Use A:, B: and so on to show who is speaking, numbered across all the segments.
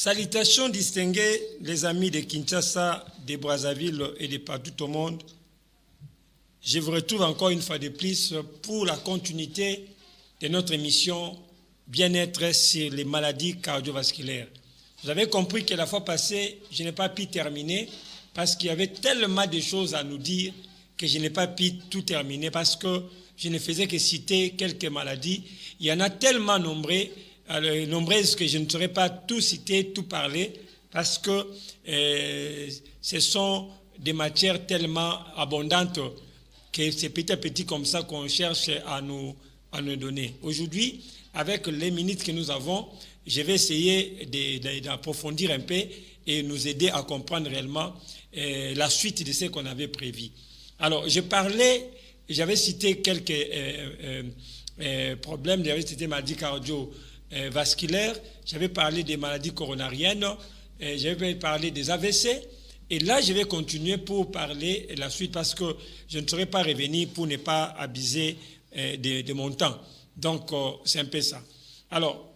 A: Salutations distinguées, les amis de Kinshasa, de Brazzaville et de partout au monde. Je vous retrouve encore une fois de plus pour la continuité de notre émission Bien-être sur les maladies cardiovasculaires. Vous avez compris que la fois passée, je n'ai pas pu terminer parce qu'il y avait tellement de choses à nous dire que je n'ai pas pu tout terminer parce que je ne faisais que citer quelques maladies. Il y en a tellement nombreuses que je ne saurais pas tout citer, tout parler parce que ce sont des matières tellement abondantes que c'est petit à petit comme ça qu'on cherche à nous donner. Aujourd'hui, avec les minutes que nous avons, je vais essayer d'approfondir un peu et nous aider à comprendre réellement la suite de ce qu'on avait prévu. Alors, j'avais cité quelques problèmes, j'avais cité maladies cardiovasculaires, j'avais parlé des maladies coronariennes, j'avais parlé des AVC, et là, je vais continuer pour parler de la suite parce que je ne saurais pas revenir pour ne pas abuser de mon temps. Donc, c'est un peu ça. Alors,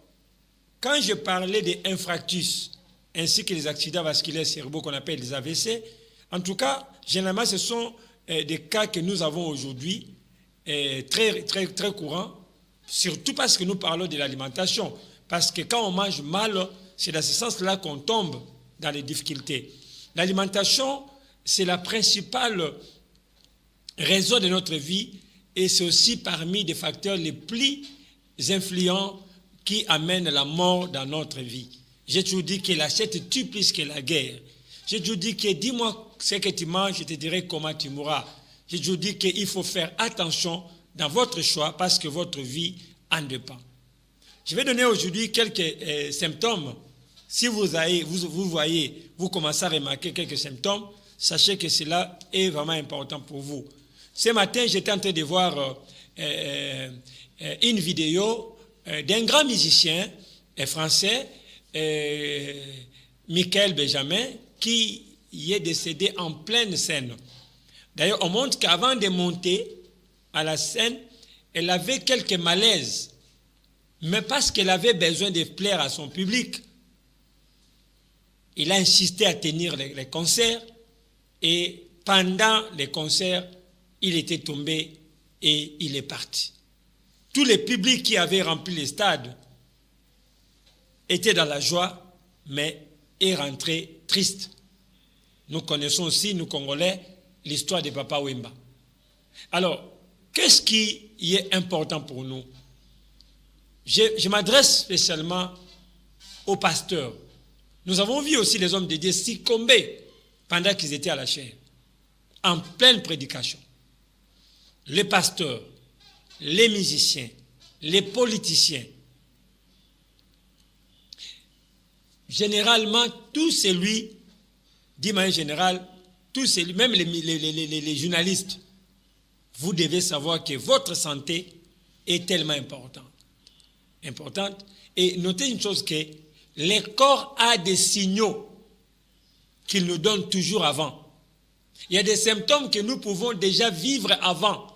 A: quand je parlais des infarctus ainsi que les accidents vasculaires cérébraux qu'on appelle les AVC, en tout cas, généralement, ce sont des cas que nous avons aujourd'hui très, très, très courants, surtout parce que nous parlons de l'alimentation. Parce que quand on mange mal, c'est dans ce sens-là qu'on tombe dans les difficultés. L'alimentation, c'est la principale raison de notre vie et c'est aussi parmi les facteurs les plus influents qui amènent la mort dans notre vie. J'ai toujours dit que l'assiette tue plus que la guerre. J'ai toujours dit que dis-moi ce que tu manges, je te dirai comment tu mourras. J'ai toujours dit qu'il faut faire attention dans votre choix parce que votre vie en dépend. Je vais donner aujourd'hui quelques symptômes. Si vous voyez, vous commencez à remarquer quelques symptômes, sachez que cela est vraiment important pour vous. Ce matin, j'étais en train de voir une vidéo d'un grand musicien français, Michael Benjamin, qui y est décédé en pleine scène. D'ailleurs, on montre qu'avant de monter à la scène, elle avait quelques malaises, mais parce qu'elle avait besoin de plaire à son public. Il a insisté à tenir les concerts et pendant les concerts, il était tombé et il est parti. Tous les publics qui avaient rempli les stades étaient dans la joie, mais est rentré triste. Nous connaissons aussi, nous Congolais, l'histoire de Papa Wemba. Alors, qu'est-ce qui y est important pour nous? Je m'adresse spécialement aux pasteurs. Nous avons vu aussi les hommes de Dieu succomber pendant qu'ils étaient à la chair, en pleine prédication. Les pasteurs, les musiciens, les politiciens. Généralement, tout celui, dit manière générale, tout celui, même les journalistes, vous devez savoir que votre santé est tellement importante. Et notez une chose que le corps a des signaux qu'il nous donne toujours avant. Il y a des symptômes que nous pouvons déjà vivre avant.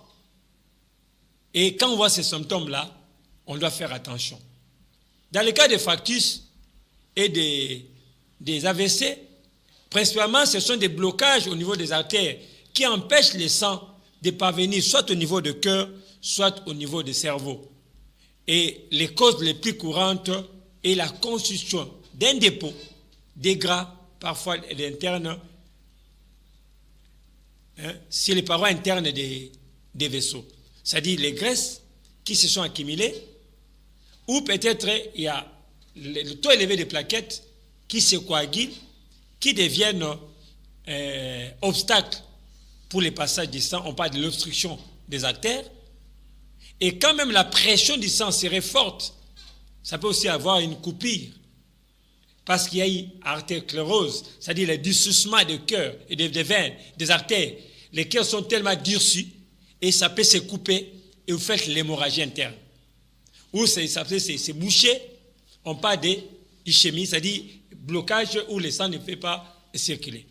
A: Et quand on voit ces symptômes-là, on doit faire attention. Dans le cas des fractus et des AVC, principalement, ce sont des blocages au niveau des artères qui empêchent le sang de parvenir soit au niveau du cœur, soit au niveau du cerveau. Et les causes les plus courantes est la constitution d'un dépôt des gras, parfois internes, sur les parois internes des vaisseaux. C'est-à-dire les graisses qui se sont accumulées, ou peut-être il y a le taux élevé de plaquettes qui se coagulent, qui deviennent obstacles pour le passage du sang. On parle de l'obstruction des artères. Et quand même la pression du sang serait forte, ça peut aussi avoir une coupure. Parce qu'il y a eu artérosclérose, c'est-à-dire le durcissement du cœur et des veines, des artères. Les cœurs sont tellement durcis et ça peut se couper et vous faites l'hémorragie interne. Ou ça peut se boucher, on parle d'ischémie, c'est-à-dire blocage où le sang ne peut pas circuler.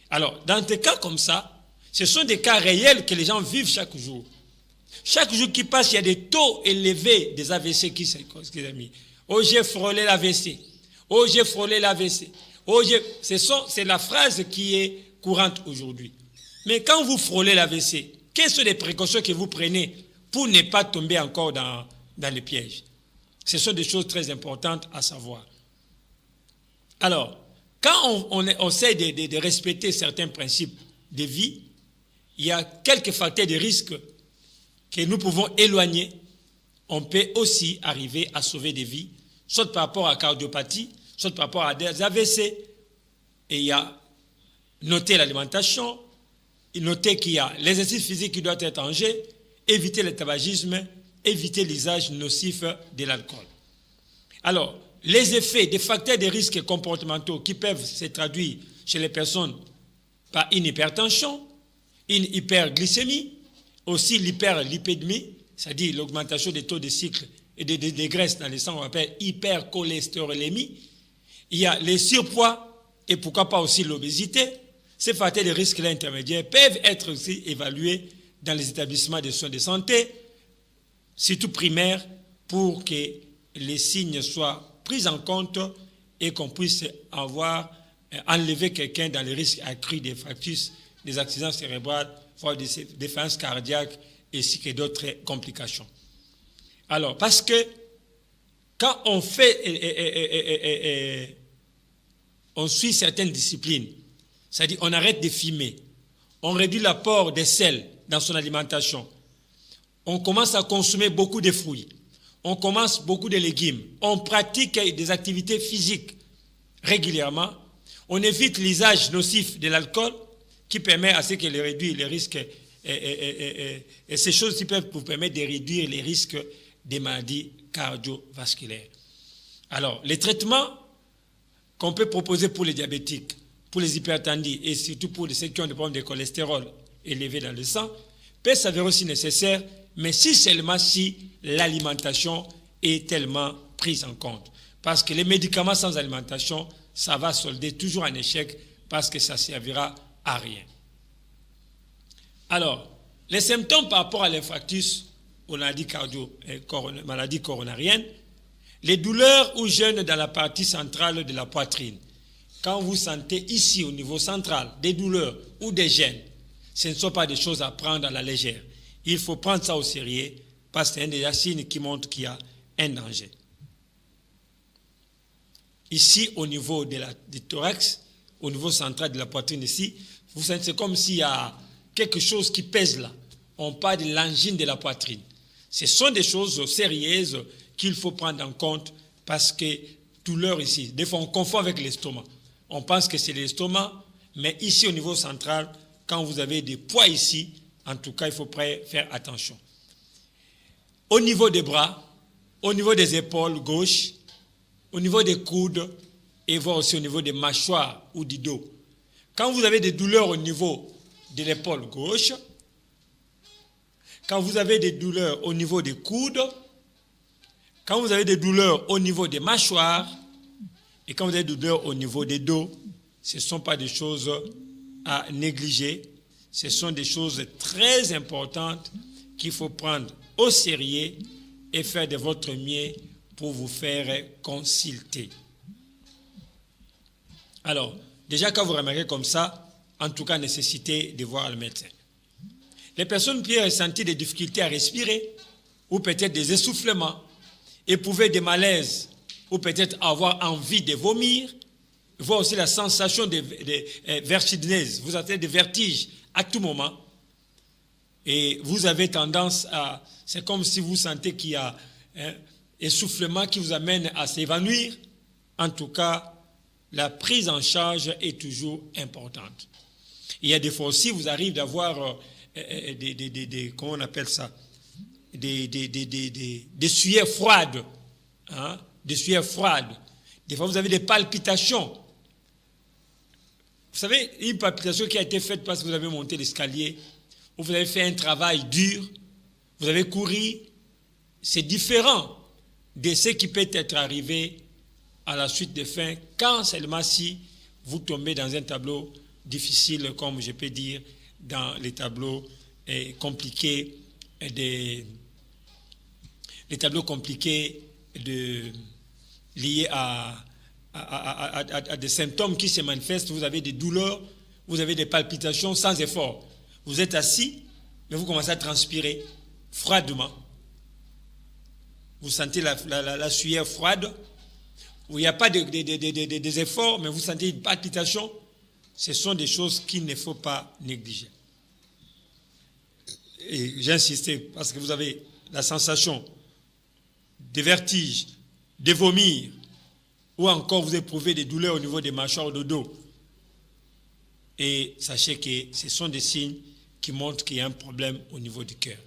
A: Alors, dans des cas comme ça, ce sont des cas réels que les gens vivent chaque jour. Chaque jour qui passe, il y a des taux élevés des AVC qui s'est mis. Oh, j'ai frôlé l'AVC. Oh, j'ai frôlé l'AVC. Oh, c'est la phrase qui est courante aujourd'hui. Mais quand vous frôlez l'AVC, quelles sont les précautions que vous prenez pour ne pas tomber encore dans le piège? Ce sont des choses très importantes à savoir. Alors, quand on essaie de respecter certains principes de vie, il y a quelques facteurs de risque que nous pouvons éloigner. On peut aussi arriver à sauver des vies, soit par rapport à la cardiopathie, soit par rapport à des AVC. Et il y a noter l'alimentation, noter qu'il y a l'exercice physique qui doit être en jeu, éviter le tabagisme, éviter l'usage nocif de l'alcool. Alors, les effets des facteurs de risque comportementaux qui peuvent se traduire chez les personnes par une hypertension, une hyperglycémie, aussi l'hyperlipidémie, c'est-à-dire l'augmentation des taux de sucre et de graisse dans le sang, on appelle hypercholestérolémie. Il y a les surpoids et pourquoi pas aussi l'obésité. Ces facteurs de risque intermédiaires peuvent être aussi évalués dans les établissements de soins de santé, surtout primaires, pour que les signes soient pris en compte et qu'on puisse enlever quelqu'un dans les risques accrus des fractures, des accidents cérébraux, voire des défaillances cardiaques ainsi que d'autres complications. Alors, parce que quand on on suit certaines disciplines, c'est-à-dire on arrête de fumer, on réduit l'apport de sel dans son alimentation, on commence à consommer beaucoup de fruits, on commence beaucoup de légumes, on pratique des activités physiques régulièrement, on évite l'usage nocif de l'alcool qui permet à ce que réduire les risques et ces choses qui peuvent vous permettre de réduire les risques des maladies cardiovasculaires. Alors, les traitements qu'on peut proposer pour les diabétiques, pour les hypertendus et surtout pour ceux qui ont des problèmes de cholestérol élevé dans le sang, peut s'avérer aussi nécessaire, mais si seulement si l'alimentation est tellement prise en compte. Parce que les médicaments sans alimentation, ça va solder toujours un échec parce que ça ne servira à rien. Alors, les symptômes par rapport à l'infarctus, aux maladies coronariennes, les douleurs ou gênes dans la partie centrale de la poitrine. Quand vous sentez ici au niveau central des douleurs ou des gênes, ce ne sont pas des choses à prendre à la légère. Il faut prendre ça au sérieux parce que c'est un des signes qui montre qu'il y a un danger. Ici, au niveau du thorax, au niveau central de la poitrine ici, vous sentez c'est comme s'il y a quelque chose qui pèse là. On parle de l'angine de la poitrine. Ce sont des choses sérieuses qu'il faut prendre en compte parce que douleur ici, des fois on confond avec l'estomac. On pense que c'est l'estomac, mais ici au niveau central, quand vous avez des poids ici, en tout cas, il faut faire attention. Au niveau des bras, au niveau des épaules gauche, au niveau des coudes et voire aussi au niveau des mâchoires ou du dos. Quand vous avez des douleurs au niveau de l'épaule gauche, quand vous avez des douleurs au niveau des coudes, quand vous avez des douleurs au niveau des mâchoires et quand vous avez des douleurs au niveau des dos, ce ne sont pas des choses à négliger. Ce sont des choses très importantes qu'il faut prendre au sérieux et faire de votre mieux pour vous faire consulter. Alors, déjà quand vous remarquez comme ça, en tout cas, nécessité de voir le médecin. Les personnes qui ont ressenti des difficultés à respirer ou peut-être des essoufflements, éprouver des malaises ou peut-être avoir envie de vomir, voir aussi la sensation de vertigineuse, vous avez des vertiges à tout moment et vous avez tendance à, c'est comme si vous sentez qu'il y a un essoufflement qui vous amène à s'évanouir. En tout cas, la prise en charge est toujours importante. Il y a des fois aussi, vous arrivez d'avoir comment on appelle ça, des sueurs froides, hein, des sueurs froides. Des fois, vous avez des palpitations. Vous savez, une palpitation qui a été faite parce que vous avez monté l'escalier, ou vous avez fait un travail dur, vous avez couru, c'est différent de ce qui peut être arrivé à la suite des fins, quand seulement si vous tombez dans un tableau difficile, comme je peux dire, dans les tableaux compliqués, les tableaux compliqués liés à à des symptômes qui se manifestent. Vous avez des douleurs, vous avez des palpitations sans effort. Vous êtes assis, mais vous commencez à transpirer froidement. Vous sentez la sueur froide, où il n'y a pas des efforts, mais vous sentez une palpitation. Ce sont des choses qu'il ne faut pas négliger. Et j'ai insisté parce que vous avez la sensation de vertige, de vomir, ou encore vous éprouvez des douleurs au niveau des mâchoires de dos. Et sachez que ce sont des signes qui montrent qu'il y a un problème au niveau du cœur.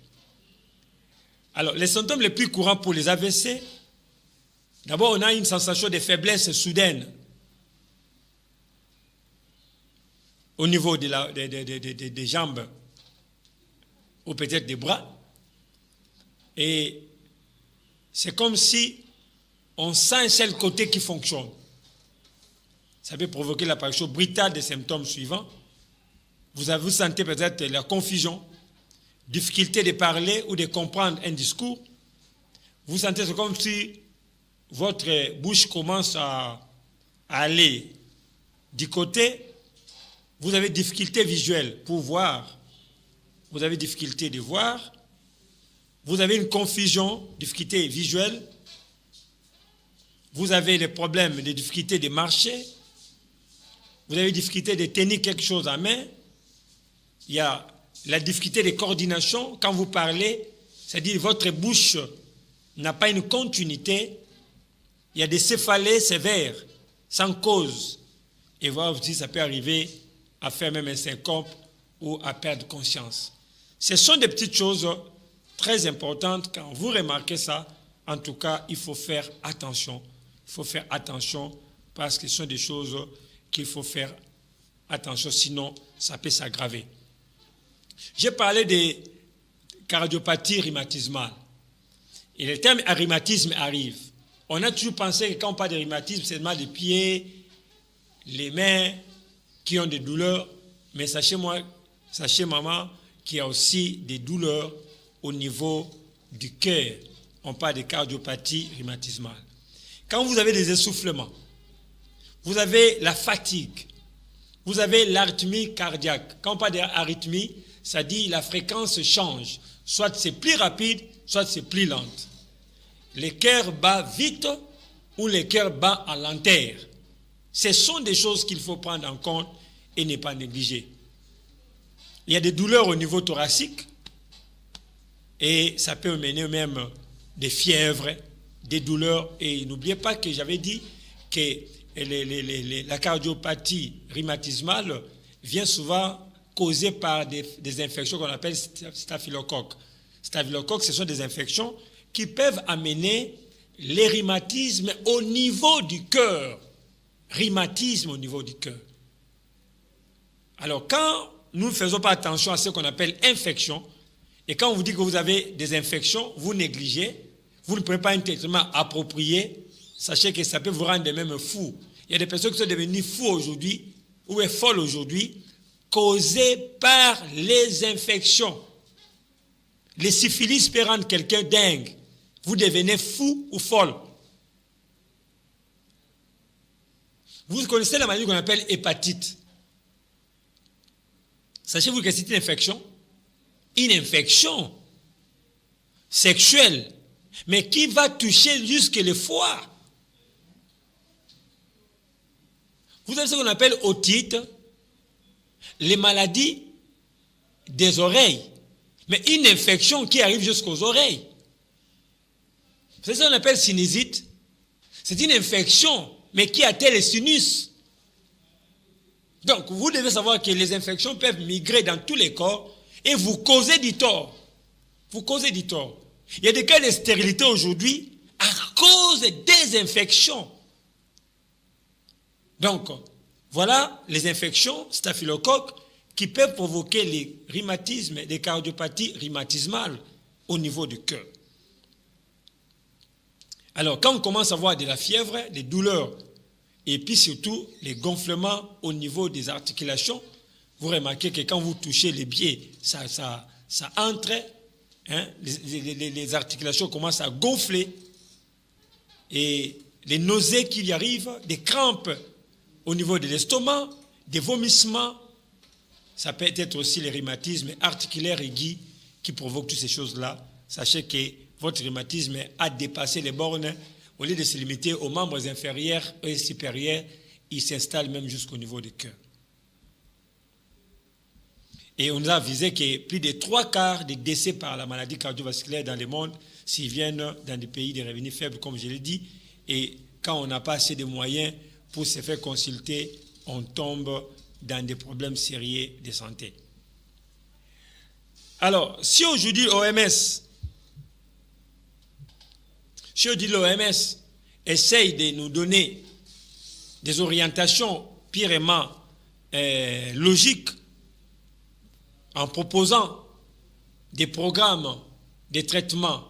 A: Alors, les symptômes les plus courants pour les AVC, d'abord, on a une sensation de faiblesse soudaine au niveau des jambes ou peut-être des bras. Et c'est comme si on sent un seul côté qui fonctionne. Ça peut provoquer l'apparition brutale des symptômes suivants. Vous sentez peut-être la confusion, difficulté de parler ou de comprendre un discours. Vous sentez c'est comme si votre bouche commence à aller du côté. Vous avez difficulté visuelle pour voir. Vous avez difficulté de voir. Vous avez une confusion, difficulté visuelle. Vous avez des problèmes, des difficultés de marcher. Vous avez difficulté de tenir quelque chose à main. Il y a la difficulté de coordination. Quand vous parlez, c'est-à-dire votre bouche n'a pas une continuité. Il y a des céphalées sévères, sans cause. Et voir aussi, ça peut arriver à faire même un syncope ou à perdre conscience. Ce sont des petites choses très importantes. Quand vous remarquez ça, en tout cas, il faut faire attention. Il faut faire attention parce que ce sont des choses qu'il faut faire attention, sinon ça peut s'aggraver. J'ai parlé des cardiopathies rhumatismales. Et le terme rhumatisme arrive. On a toujours pensé que quand on parle de rhumatisme, c'est seulement les pieds, les mains qui ont des douleurs. Mais sachez maman, qu'il y a aussi des douleurs au niveau du cœur. On parle de cardiopathie rhumatismale. Quand vous avez des essoufflements, vous avez la fatigue, vous avez l'arythmie cardiaque. Quand on parle d'arythmie, ça dit la fréquence change. Soit c'est plus rapide, soit c'est plus lente. Le cœur bat vite ou le cœur bat à lenteur. Ce sont des choses qu'il faut prendre en compte et ne pas négliger. Il y a des douleurs au niveau thoracique et ça peut mener même des fièvres, des douleurs. Et n'oubliez pas que j'avais dit que la cardiopathie rhumatismale vient souvent causée par des infections qu'on appelle staphylocoques. Staphylocoques, ce sont des infections qui peuvent amener les rhumatismes au niveau du cœur. Rhumatisme au niveau du cœur. Alors, quand nous ne faisons pas attention à ce qu'on appelle infection, et quand on vous dit que vous avez des infections, vous négligez, vous ne prenez pas un traitement approprié, sachez que ça peut vous rendre même fou. Il y a des personnes qui sont devenues fous aujourd'hui, ou folles aujourd'hui, causées par les infections. Les syphilis peut rendre quelqu'un dingue. Vous devenez fou ou folle. Vous connaissez la maladie qu'on appelle hépatite. Sachez-vous que c'est une infection sexuelle, mais qui va toucher jusque le foie. Vous avez ce qu'on appelle otite, les maladies des oreilles, mais une infection qui arrive jusqu'aux oreilles. C'est ce qu'on appelle sinusite. C'est une infection, mais qui atteint les sinus. Donc, vous devez savoir que les infections peuvent migrer dans tous les corps et vous causer du tort. Vous causez du tort. Il y a des cas de stérilité aujourd'hui à cause des infections. Donc, voilà les infections staphylocoques qui peuvent provoquer les rhumatismes, les cardiopathies rhumatismales au niveau du cœur. Alors, quand on commence à avoir de la fièvre, des douleurs, et puis surtout les gonflements au niveau des articulations, vous remarquez que quand vous touchez les pieds, ça entre, hein, les articulations commencent à gonfler et les nausées qui y arrivent, des crampes au niveau de l'estomac, des vomissements. Ça peut être aussi les rhumatismes articulaires aigus qui provoquent toutes ces choses-là. Sachez que votre rhumatisme a dépassé les bornes. Au lieu de se limiter aux membres inférieurs et supérieurs, il s'installe même jusqu'au niveau du cœur. Et on a avisé que plus de 3/4 des décès par la maladie cardiovasculaire dans le monde s'ils viennent dans des pays de revenus faibles, comme je l'ai dit. Et quand on n'a pas assez de moyens pour se faire consulter, on tombe dans des problèmes sérieux de santé. Alors, si aujourd'hui l'OMS essaye de nous donner des orientations purement logiques en proposant des programmes de traitement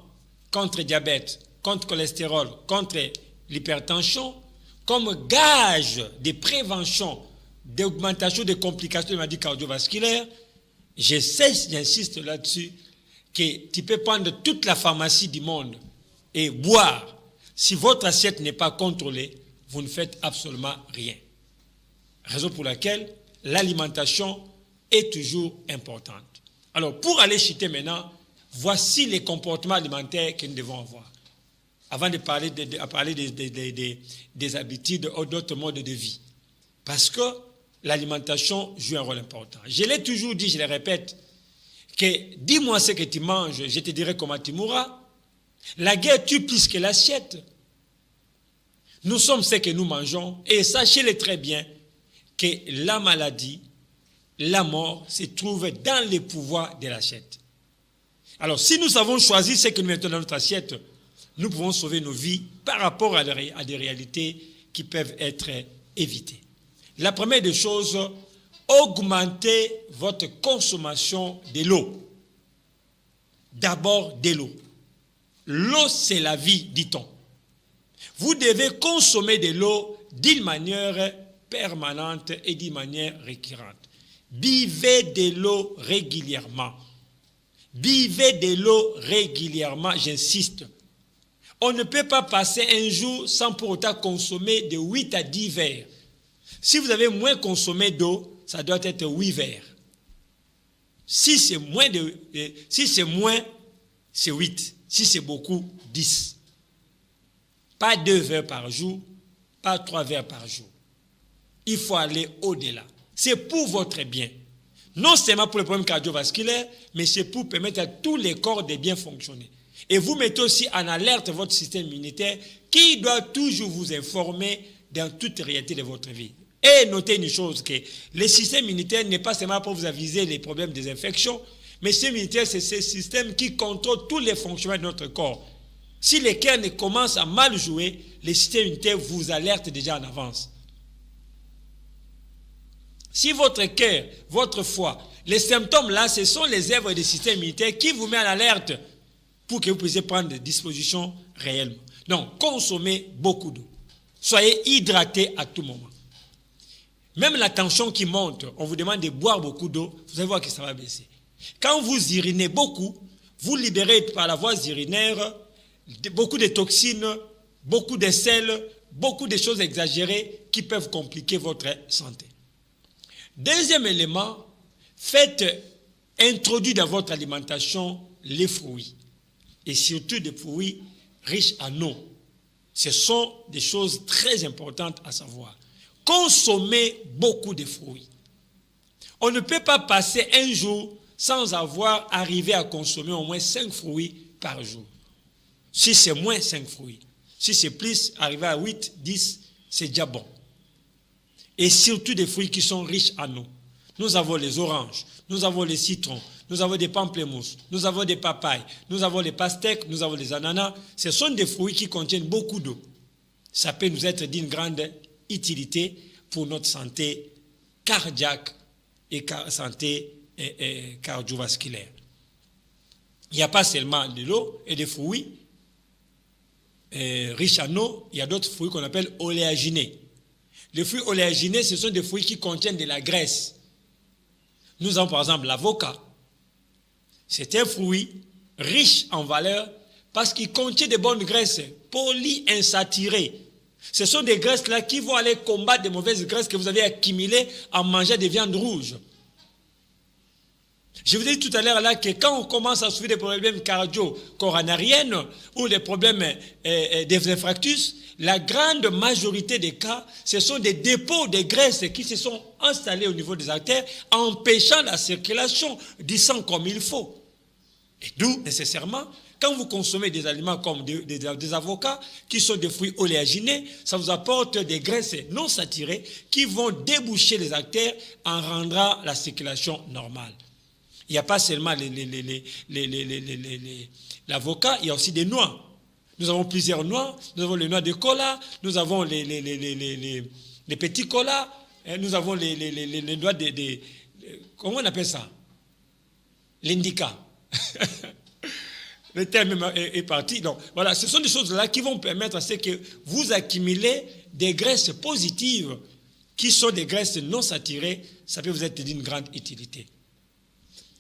A: contre le diabète, contre le cholestérol, contre l'hypertension, comme gage de prévention d'augmentation des complications de maladies cardiovasculaires, j'insiste là-dessus, que tu peux prendre toute la pharmacie du monde et boire. Si votre assiette n'est pas contrôlée, vous ne faites absolument rien. Raison pour laquelle l'alimentation est toujours importante. Alors, pour aller chuter maintenant, voici les comportements alimentaires que nous devons avoir. Avant de parler des habitudes ou d'autres modes de vie. Parce que l'alimentation joue un rôle important. Je l'ai toujours dit, je le répète, que dis-moi ce que tu manges, je te dirai comment tu mourras. La guerre tue plus que l'assiette. Nous sommes ce que nous mangeons et sachez-le très bien que la maladie, la mort se trouve dans les pouvoirs de l'assiette. Alors, si nous avons choisi ce que nous mettons dans notre assiette, nous pouvons sauver nos vies par rapport à des réalités qui peuvent être évitées. La première des choses, augmentez votre consommation de l'eau. D'abord de l'eau. L'eau, c'est la vie, dit-on. Vous devez consommer de l'eau d'une manière permanente et d'une manière récurrente. Buvez de l'eau régulièrement. Buvez de l'eau régulièrement, j'insiste. On ne peut pas passer un jour sans pour autant consommer de 8 à 10 verres. Si vous avez moins consommé d'eau, ça doit être 8 verres. Si c'est moins, c'est 8. Si c'est beaucoup, 10. Pas 2 verres par jour, pas 3 verres par jour. Il faut aller au-delà. C'est pour votre bien. Non seulement pour les problèmes cardiovasculaires, mais c'est pour permettre à tous les corps de bien fonctionner. Et vous mettez aussi en alerte votre système immunitaire qui doit toujours vous informer dans toute réalité de votre vie. Et notez une chose, que le système immunitaire n'est pas seulement pour vous aviser les problèmes des infections, mais le système immunitaire, c'est ce système qui contrôle tous les fonctionnements de notre corps. Si le cœur commence à mal jouer, le système immunitaire vous alerte déjà en avance. Si votre cœur, votre foie, les symptômes là, ce sont les œuvres du système immunitaire qui vous met en alerte pour que vous puissiez prendre des dispositions réellement. Donc, consommez beaucoup d'eau. Soyez hydraté à tout moment. Même la tension qui monte, on vous demande de boire beaucoup d'eau, vous allez voir que ça va baisser. Quand vous urinez beaucoup, vous libérez par la voie urinaire beaucoup de toxines, beaucoup de sels, beaucoup de choses exagérées qui peuvent compliquer votre santé. Deuxième élément, introduire dans votre alimentation les fruits. Et surtout des fruits riches en eau. Ce sont des choses très importantes à savoir. Consommez beaucoup de fruits. On ne peut pas passer un jour sans avoir arrivé à consommer au moins 5 fruits par jour. Si c'est moins 5 fruits. Si c'est plus, arriver à 8, 10, c'est déjà bon. Et surtout des fruits qui sont riches en eau. Nous avons les oranges, nous avons les citrons, nous avons des pamplemousses, nous avons des papayes, nous avons les pastèques, nous avons les ananas. Ce sont des fruits qui contiennent beaucoup d'eau. Ça peut nous être d'une grande utilité pour notre santé cardiaque et santé cardiovasculaire. Il n'y a pas seulement de l'eau et des fruits riches en eau, il y a d'autres fruits qu'on appelle oléagineux. Les fruits oléagineux, ce sont des fruits qui contiennent de la graisse. Nous avons par exemple l'avocat. C'est un fruit riche en valeur parce qu'il contient de bonnes graisses polyinsaturées. Ce sont des graisses-là qui vont aller combattre des mauvaises graisses que vous avez accumulées en mangeant des viandes rouges. Je vous ai dit tout à l'heure là que quand on commence à souffrir des problèmes cardio-coronariens ou des problèmes des infarctus, la grande majorité des cas, ce sont des dépôts de graisses qui se sont installés au niveau des artères, empêchant la circulation du sang comme il faut. Et d'où, nécessairement, quand vous consommez des aliments comme des avocats, qui sont des fruits oléagineux, ça vous apporte des graisses non saturées qui vont déboucher les artères en rendant la circulation normale. Il n'y a pas seulement l'avocat, il y a aussi des noix. Nous avons plusieurs noix. Nous avons les noix de cola, nous avons les petits colas, nous avons les noix comment on appelle ça? L'indica. Le terme est parti. Donc, voilà, ce sont des choses-là qui vont permettre à ce que vous accumulez des graisses positives qui sont des graisses non saturées. Ça peut vous être d'une grande utilité.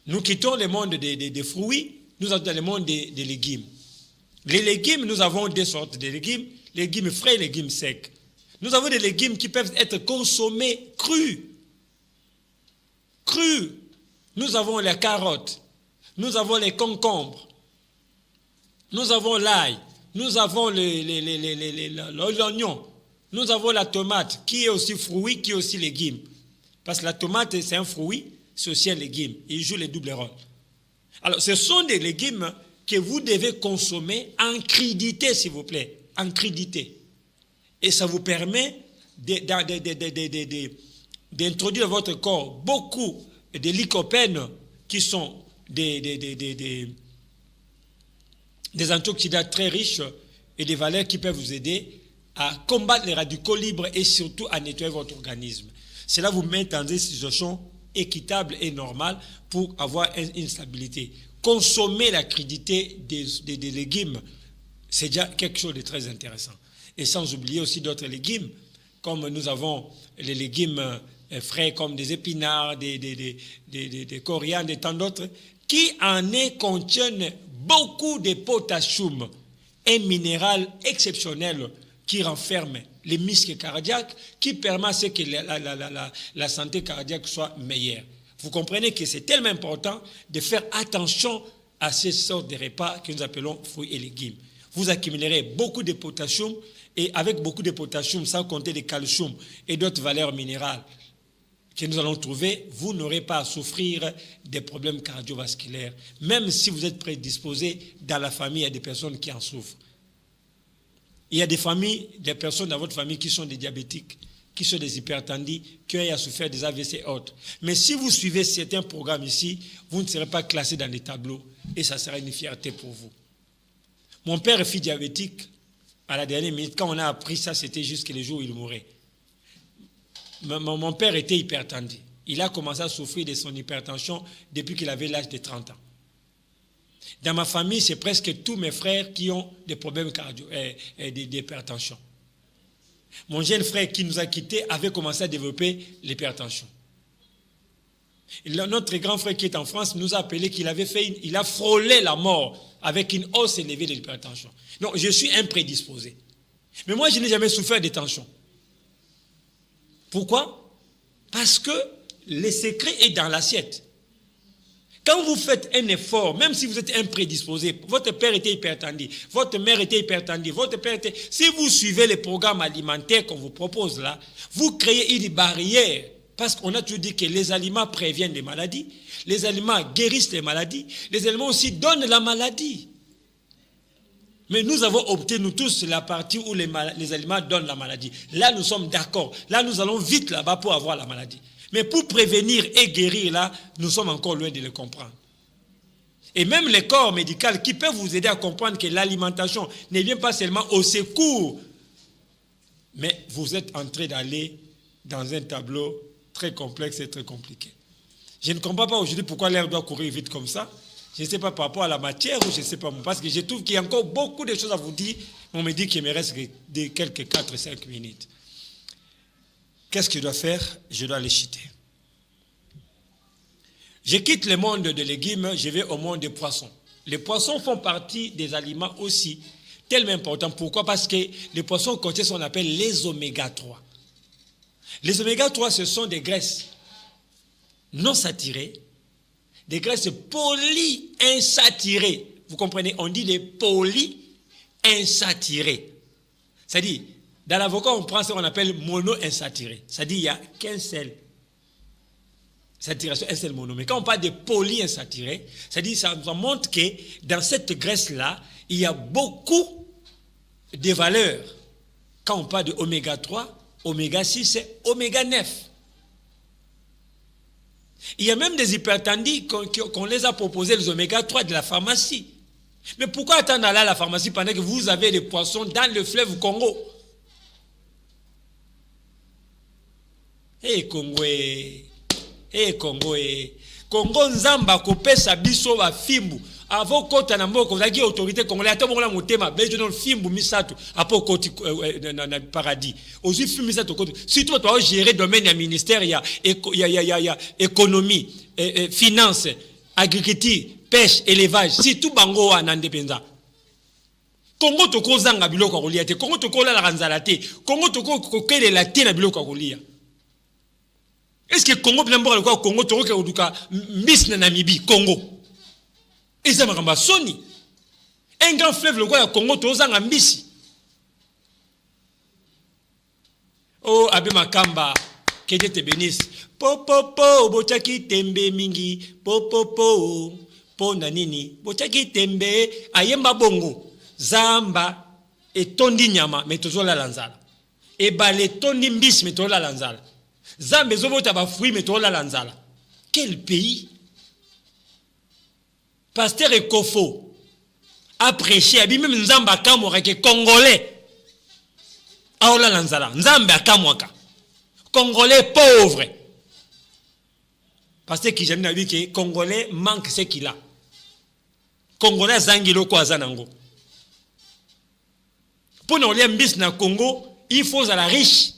A: Nous quittons le monde des fruits, nous allons dans le monde des légumes. Les légumes, nous avons deux sortes de légumes, légumes frais et légumes secs. Nous avons des légumes qui peuvent être consommés crus. Crus. Nous avons les carottes, nous avons les concombres, nous avons l'ail, nous avons l'oignon, nous avons la tomate qui est aussi fruit, qui est aussi légume. Parce que la tomate, c'est un fruit, c'est aussi un légume. Il joue les doubles rôles. Alors, ce sont des légumes que vous devez consommer en crudité, s'il vous plaît. En crudité. Et ça vous permet d'introduire dans votre corps beaucoup de lycopènes qui sont des antioxydants très riches et des valeurs qui peuvent vous aider à combattre les radicaux libres et surtout à nettoyer votre organisme. Cela vous met dans une situation équitable et normale pour avoir une stabilité. Consommer la crudité des légumes, c'est déjà quelque chose de très intéressant. Et sans oublier aussi d'autres légumes, comme nous avons les légumes frais comme des épinards, des coriandres et tant d'autres, qui contiennent beaucoup de potassium, un minéral exceptionnel qui renferme les muscles cardiaques, qui permet à ce que la santé cardiaque soit meilleure. Vous comprenez que c'est tellement important de faire attention à ces sortes de repas que nous appelons fruits et légumes. Vous accumulerez beaucoup de potassium, et avec beaucoup de potassium, sans compter le calcium et d'autres valeurs minérales que nous allons trouver, vous n'aurez pas à souffrir des problèmes cardiovasculaires, même si vous êtes prédisposé dans la famille, il y a des personnes qui en souffrent. Il y a des familles, des personnes dans votre famille qui sont des diabétiques, qui sont des hypertendus, qui ont à souffrir des AVC et autres. Mais si vous suivez certains programmes ici, vous ne serez pas classé dans les tableaux et ça sera une fierté pour vous. Mon père est fils diabétique. À la dernière minute, quand on a appris ça, c'était jusqu'à le jour où il mourait. Mon père était hypertendu. Il a commencé à souffrir de son hypertension depuis qu'il avait l'âge de 30 ans. Dans ma famille, c'est presque tous mes frères qui ont des problèmes d'hypertension. Mon jeune frère qui nous a quittés avait commencé à développer l'hypertension. Notre grand frère qui est en France nous a appelé qu'il il a frôlé la mort avec une hausse élevée de l'hypertension. Donc, je suis imprédisposé. Mais moi, je n'ai jamais souffert de tension. Pourquoi? Parce que le secret est dans l'assiette. Quand vous faites un effort, même si vous êtes imprédisposé, votre père était hypertendu, votre mère était hypertendue, votre père était... Si vous suivez les programmes alimentaires qu'on vous propose là, vous créez une barrière. Parce qu'on a toujours dit que les aliments préviennent les maladies, les aliments guérissent les maladies, les aliments aussi donnent la maladie. Mais nous avons opté, nous tous, la partie où les aliments donnent la maladie. Là, nous sommes d'accord. Là, nous allons vite là-bas pour avoir la maladie. Mais pour prévenir et guérir, là, nous sommes encore loin de le comprendre. Et même les corps médicaux qui peuvent vous aider à comprendre que l'alimentation ne vient pas seulement au secours, mais vous êtes en train d'aller dans un tableau très complexe et très compliqué. Je ne comprends pas aujourd'hui pourquoi l'air doit courir vite comme ça. Je ne sais pas par rapport à la matière ou je ne sais pas, parce que je trouve qu'il y a encore beaucoup de choses à vous dire. On me dit qu'il me reste quelques 4-5 minutes. Qu'est-ce que je dois faire? Je dois les chiter. Je quitte le monde des légumes, je vais au monde des poissons. Les poissons font partie des aliments aussi Tellement important. Pourquoi? Parce que les poissons contiennent ce qu'on appelle les oméga 3. Les oméga 3, ce sont des graisses non saturées, des graisses polyinsaturées. Vous comprenez? On dit des polyinsaturées. C'est-à-dire, dans l'avocat, on prend ce qu'on appelle monoinsaturé. C'est-à-dire, il n'y a qu'un seul saturation, un seul mono. Mais quand on parle de polyinsaturé, c'est-à-dire, ça nous montre que dans cette graisse-là, il y a beaucoup de valeurs. Quand on parle de oméga 3, oméga 6 et oméga 9. Il y a même des hypertendus qu'on les a proposés, les oméga 3 de la pharmacie. Mais pourquoi attendre à la pharmacie pendant que vous avez des poissons dans le fleuve Congo? Congo, Congo nzamba kopesa biso ba fimbu. Avant kota na mboko zaki autorité congolaise ata mongola motema bejo no fimbu misatu apo koti na paradis. Ozi fimbu misatu koti. Si toi tu gérer domaine ya ministère ya économie, finance, agriculture, pêche, élevage. Si tout bango wana ndepenza. Congo toko zanga biloko kolia te. Congo toko la ranzala te. Congo toko kokele la te na biloko kolia. Est-ce que Congo binamboka le Congo toko ke oduka Miss na Namibie Congo? Et ça m'a soni. Un grand fleuve le Congo toko zanga mbisi. Oh abe makamba que Dieu te bénisse. Po bochaki tembe mingi po nanini bochaki tembe ayemba bongo zamba etondi nyama metozola lanzala ebale tondi mbisi metozola lanzala zamba ezobota ba fruits metozola lanzala. Quel pays? Pasteur Ekofo a prêché abi même nzamba kamwaka ke congolais aola lanzala nzamba akamwaka congolais pauvre. Parce que j'ai dit que les Congolais manquent ce qu'il a. Congolais zangilo kwa zanango. Pour nous lier bis na Congo, il faut à la riche.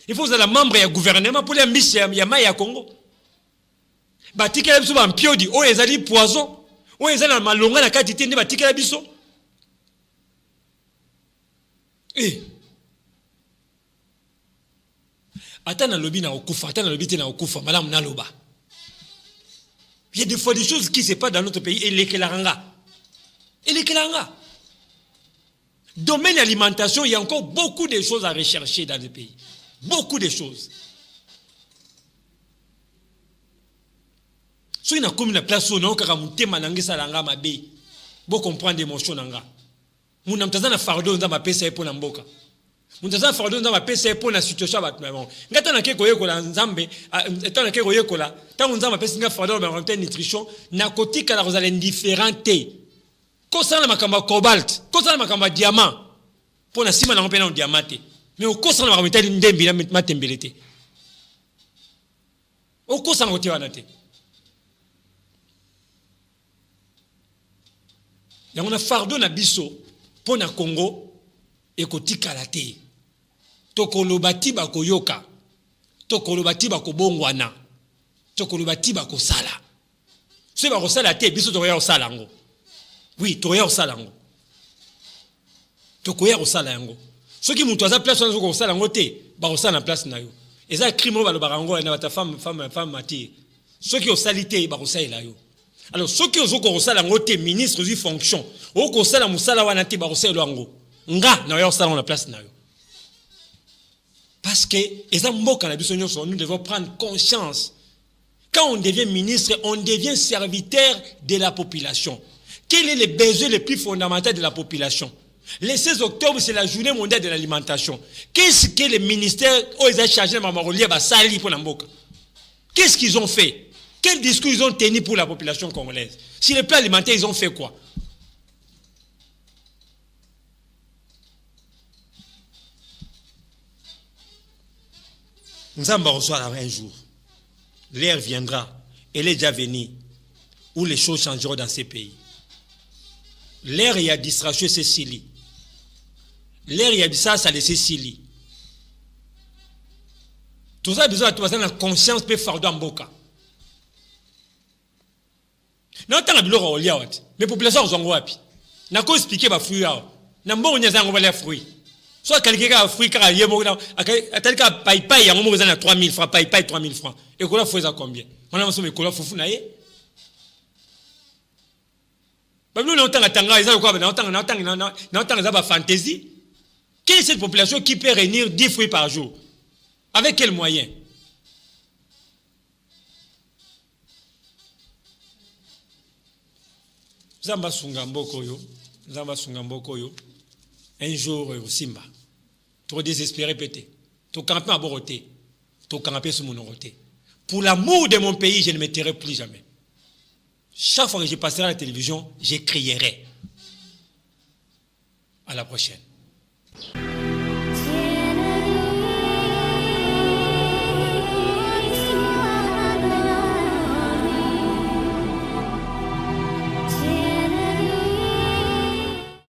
A: Il faut à la membre du gouvernement pour les bis ya ya Congo. Batika biso ba mpiodi o ezali poison, o ezali na malonga na kati tende batika biso. Attends lobby na okufa, attends lobby te na okufa, madame naloba. Il y a des fois des choses qui se passent dans notre pays et les kelaranga. Domaine alimentation, il y a encore beaucoup de choses à rechercher dans le pays. Beaucoup de choses. Si on a comme une place où on a mutema nangisa langa mabe, bon comprendre l'émotion nanga. Mon amtazana fardo nza mapesa epo na mboka. Muntaza fardo nza mapesa epo na situation ba bon. Ngata na keko yekola nzambe, etana keko yekola, tangu nza mapesa nga fardo ba en nutrition, na kotika la rozale indifférente. Kosa na makamba cobalt, kosa na makamba diamant. Pour na sima na mpena na diamante. Mais au kosa na makamita ndembi na matembelete. Au kosa na kotewa na te. Ya on a fardo na biso pour na Congo et kotika la te. Tokolobati ba koyoka. Tokolobati ba kobongwana. Tokolobati ba kosala. Se ba kosala te biso tokoya kosala ngo. Oui, tokoya kosala ngo. Tokoya kosala ngo. Soki mutu aza place na kosala ngo te, ba kosala na place na yo. Eza crime ba lobaka ngo na ta femme mati. Soki osali te ba kosala yo. Alors, ceux qui ont kosala ngo te ministre du fonction, o kosala musala wana te ba kosala ngo. Nga na yo sala na place na yo. Parce que nous devons prendre conscience. Quand on devient ministre, on devient serviteur de la population. Quel est le besoin le plus fondamental de la population? Le 16 octobre, c'est la journée mondiale de l'alimentation. Qu'est-ce que les ministères ont chargé de Mamarolier Sali pour Namboka? Qu'est-ce qu'ils ont fait? Quel discours ils ont tenu pour la population congolaise? Sur le plan alimentaire, ils ont fait quoi? Nous allons recevoir un jour. L'ère viendra, elle est déjà venue, où les choses changeront dans ces pays. L'ère il y a distraction, c'est Sili. L'ère il y a ça laisse Sili. Tout ça a besoin de la conscience pour faire dans Boka. Non, tant que l'eau mais population sont wapi. n'a qu'à expliquer ma fruit. N'a pas on y a un fruit. Soit quelqu'un qui a un fruit, car il y a un tel cas, paye, il y a un moment où il y a 3 000 francs, paye 3 000 francs. Et qu'on a fait ça combien? On a fait ça, fou naïe. Nous, on a fantaisie. Quelle est cette population qui peut réunir 10 fruits par jour? Avec quels moyens? Zamba Sungamboko yo. Un jour au Simba. Trop désespéré pété. Trop campé à Boroté. Trop campé sur mon oroté. Pour l'amour de mon pays, je ne me tairai plus jamais. Chaque fois que je passerai à la télévision, je crierai. À la prochaine.